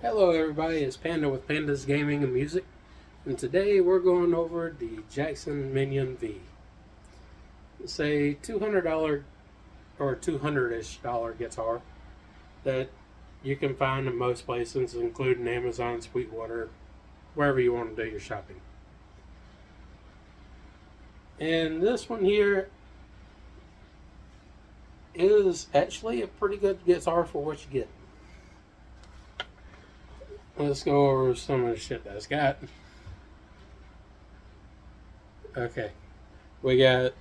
Hello everybody, it's Panda with Panda's Gaming and Music, and today we're going over the Jackson Minion V. It's a $200 or 200-ish dollar guitar that you can find in most places, including Amazon, Sweetwater, wherever you want to do your shopping. And this one here is actually a pretty good guitar for what you get. Let's go over some of the shit that it's got. Okay, we got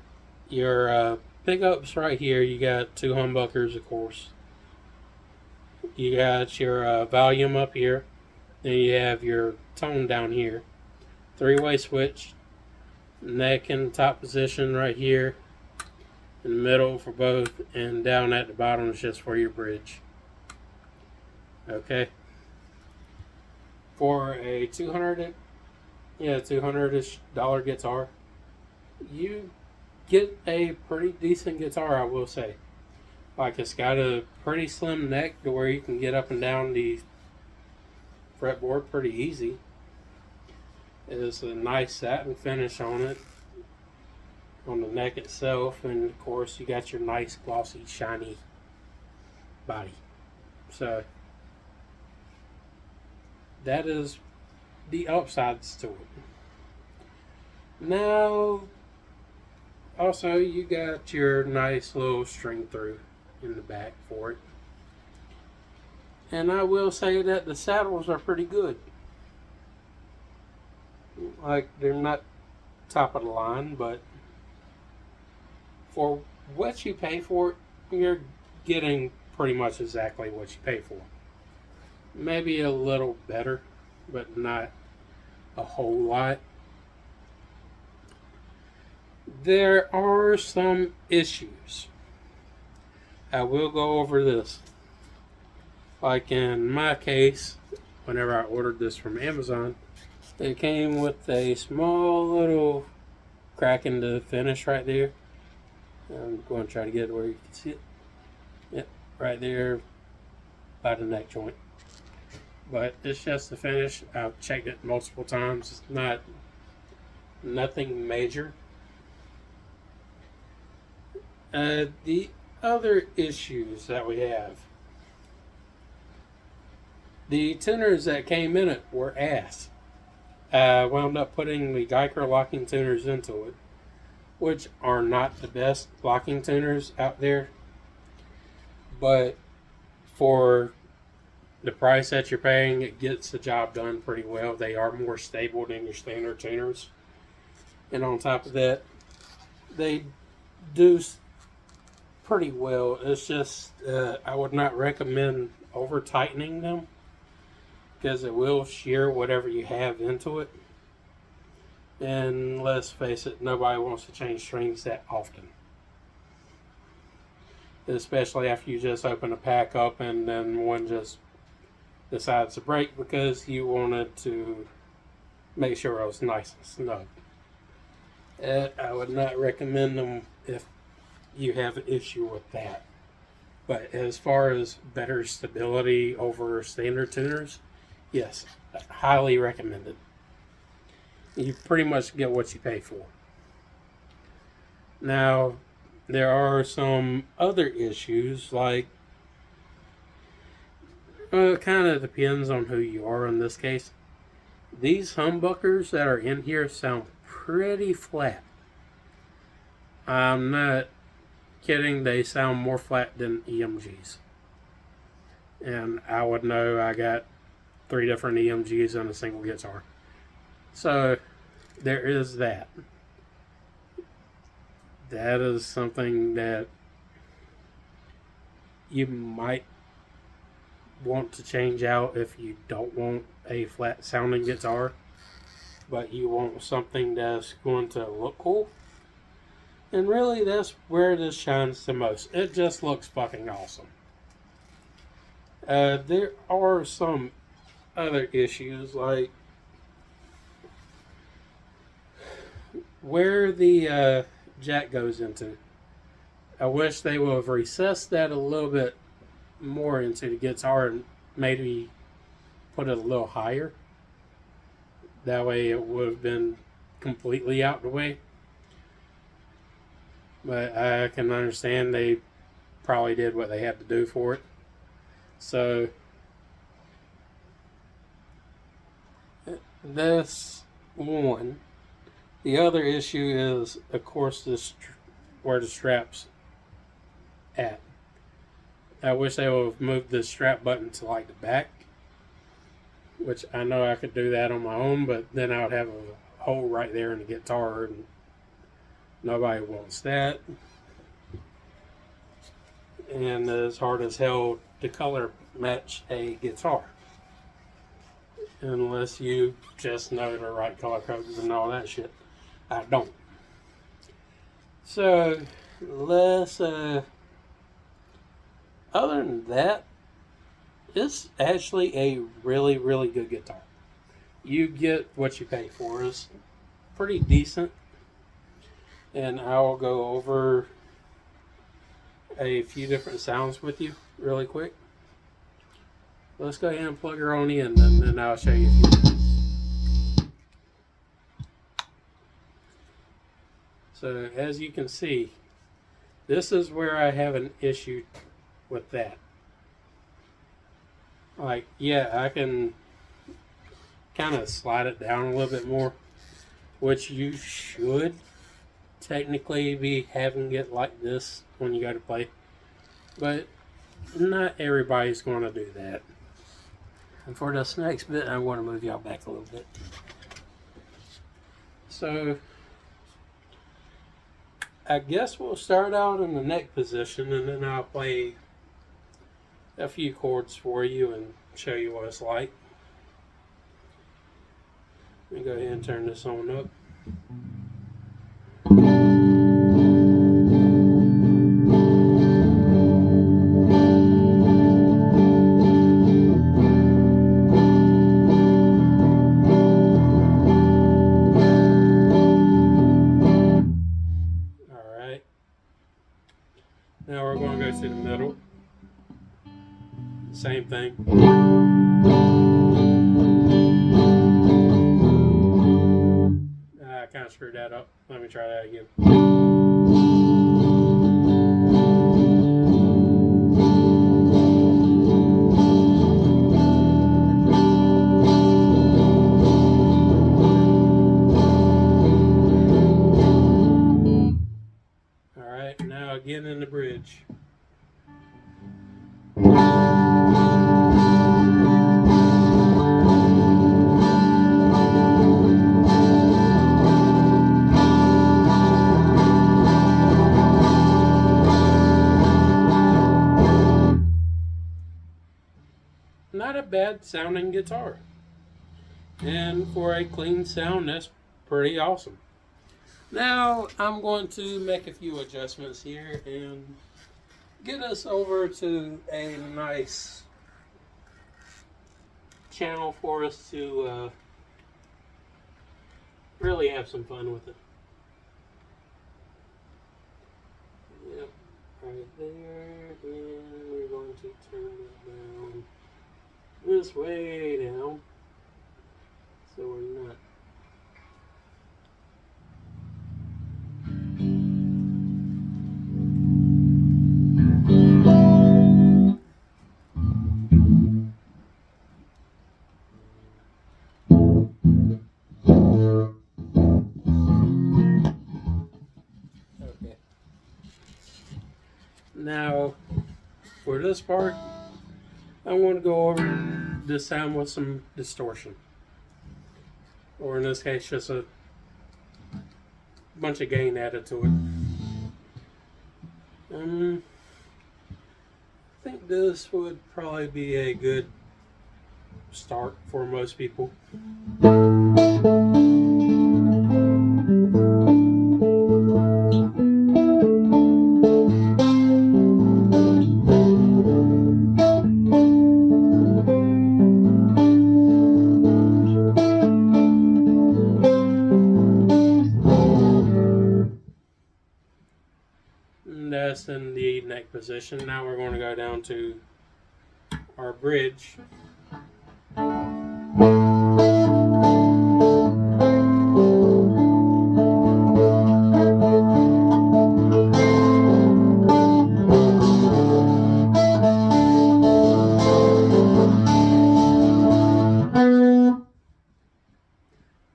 your pickups right here. You got two humbuckers, of course. You got your volume up here. Then you have your tone down here. Three-way switch. Neck in the top position right here. In the middle for both. And down at the bottom is just for your bridge. Okay. For a 200-ish dollar guitar, you get a pretty decent guitar, I will say. Like, it's got a pretty slim neck to where you can get up and down the fretboard pretty easy. It's a nice satin finish on it, on the neck itself, and of course you got your nice glossy shiny body. So that is the upsides to it. Now, also you got your nice little string through in the back for it. And I will say that the saddles are pretty good. Like, they're not top of the line, but for what you pay for it, you're getting pretty much exactly what you pay for. Maybe a little better, but not a whole lot. There are some issues. I will go over this. Like in my case, whenever I ordered this from Amazon, it came with a small little crack in the finish right there. I'm going to try to get it where you can see it. Yep, right there by the neck joint. But it's just the finish. I've checked it multiple times. It's nothing major. The other issues that we have. The tuners that came in it were ass. I wound up putting the Geiger locking tuners into it, which are not the best locking tuners out there. But for the price that you're paying, it gets the job done pretty well. They are more stable than your standard tuners. And on top of that, they do pretty well. It's just, I would not recommend over tightening them, because it will shear whatever you have into it. And let's face it, nobody wants to change strings that often. Especially after you just open a pack up and then one just decides to break because you wanted to make sure it was nice and snug. I would not recommend them if you have an issue with that. But as far as better stability over standard tuners, yes, highly recommended. You pretty much get what you pay for. Now, there are some other issues, like, it kind of depends on who you are in this case. These humbuckers that are in here sound pretty flat. I'm not kidding, they sound more flat than EMGs. And I would know, I got 3 different EMGs on a single guitar. So, there is that. That is something that you might want to change out if you don't want a flat sounding guitar, but you want something that's going to look cool. And really, that's where this shines the most. It just looks fucking awesome. There are some other issues, like where the jack goes into. I wish they would have recessed that a little bit more into the guitar and maybe put it a little higher. That way it would have been completely out the way. But I can understand they probably did what they had to do for it. So this one. The other issue is, of course, where the strap's at. I wish they would have moved the strap button to like the back, which I know I could do that on my own, but then I would have a hole right there in the guitar, and nobody wants that. And it's hard as hell to color match a guitar, unless you just know the right color codes and all that shit. I don't. So let's other than that, it's actually a really, really good guitar. You get what you pay for. It's pretty decent. And I'll go over a few different sounds with you really quick. Let's go ahead and plug her on in, and then I'll show you a few things. So as you can see, this is where I have an issue with that. Like, yeah, I can kind of slide it down a little bit more, which you should technically be having it like this when you go to play, but not everybody's going to do that. And for this next bit, I want to move y'all back a little bit. So I guess we'll start out in the neck position, and then I'll play a few chords for you and show you what it's like. Let me go ahead and turn this on up. Now we're going to go to the middle. Same thing. I kind of screwed that up. Let me try that again. Alright, now again in the bridge. Not a bad sounding guitar, and for a clean sound, that's pretty awesome. Now I'm going to make a few adjustments here and get us over to a nice channel for us to really have some fun with it. Yep, right there, and we're going to turn it down this way down, so we're not. Okay. Now, for this part, I want to go over the sound with some distortion. Or in this case, just a bunch of gain added to it. I think this would probably be a good start for most people. That's in the neck position. Now we're going to go down to our bridge.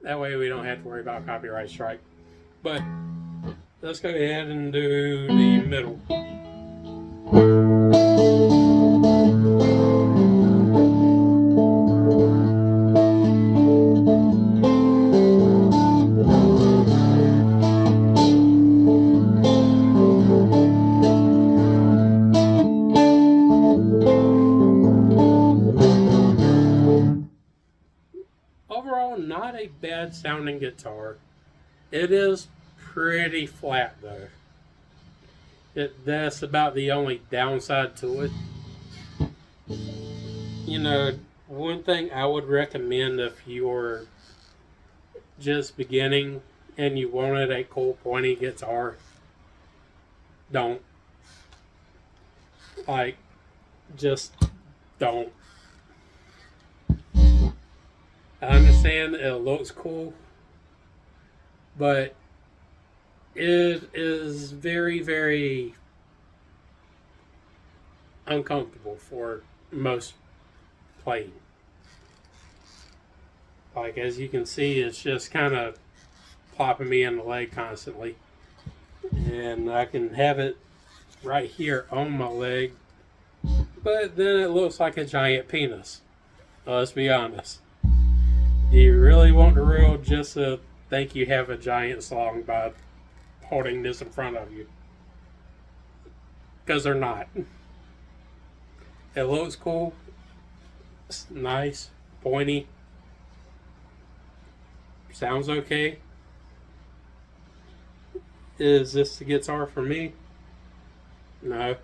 That way we don't have to worry about copyright strike. But let's go ahead and do the middle. Overall, not a bad sounding guitar. It is pretty flat though. That's about the only downside to it. You know, one thing I would recommend if you're just beginning and you wanted a cool pointy guitar, don't. Like, just don't. I understand it looks cool, but it is very, very uncomfortable for most playing. Like, as you can see, it's just kind of plopping me in the leg constantly. And I can have it right here on my leg, but then it looks like a giant penis. Let's be honest. Do you really want the world just to think you have a giant slong by holding this in front of you? Because they're not. It looks cool. It's nice. Pointy. Sounds okay. Is this the guitar for me? No.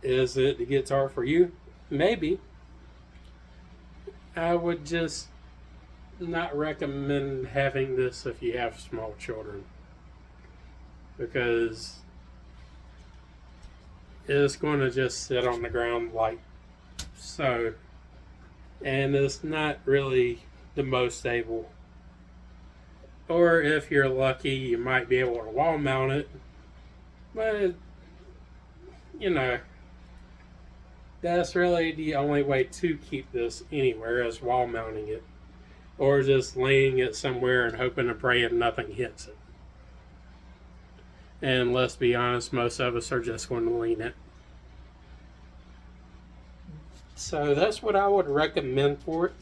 Is it the guitar for you? Maybe. I would just not recommend having this if you have small children, because it's going to just sit on the ground like so, and it's not really the most stable. Or if you're lucky, you might be able to wall mount it, but you know, that's really the only way to keep this anywhere, is wall mounting it, or just laying it somewhere and hoping and praying nothing hits it. And let's be honest, most of us are just going to lean it. So that's what I would recommend for it.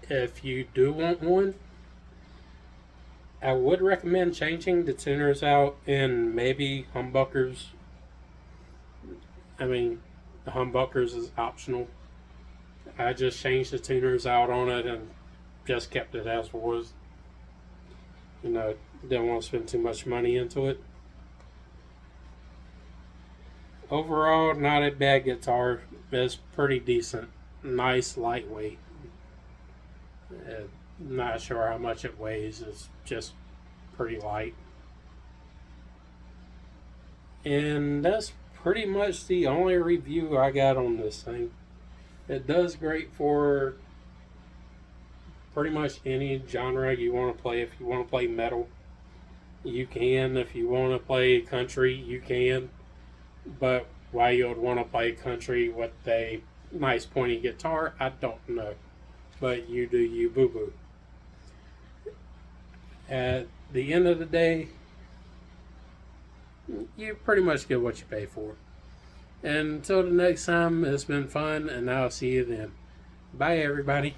If you do want one, I would recommend changing the tuners out in maybe humbuckers. I mean, the humbuckers is optional. I just changed the tuners out on it and just kept it as was. You know, didn't want to spend too much money into it. Overall, not a bad guitar. It's pretty decent. Nice, lightweight. Not sure how much it weighs. It's just pretty light. And that's pretty much the only review I got on this thing. It does great for pretty much any genre you want to play. If you want to play metal, you can. If you want to play country, you can. But why you would want to play country with a nice pointy guitar, I don't know. But you do you, boo-boo. At the end of the day, you pretty much get what you pay for. And until the next time, it's been fun, and I'll see you then. Bye, everybody.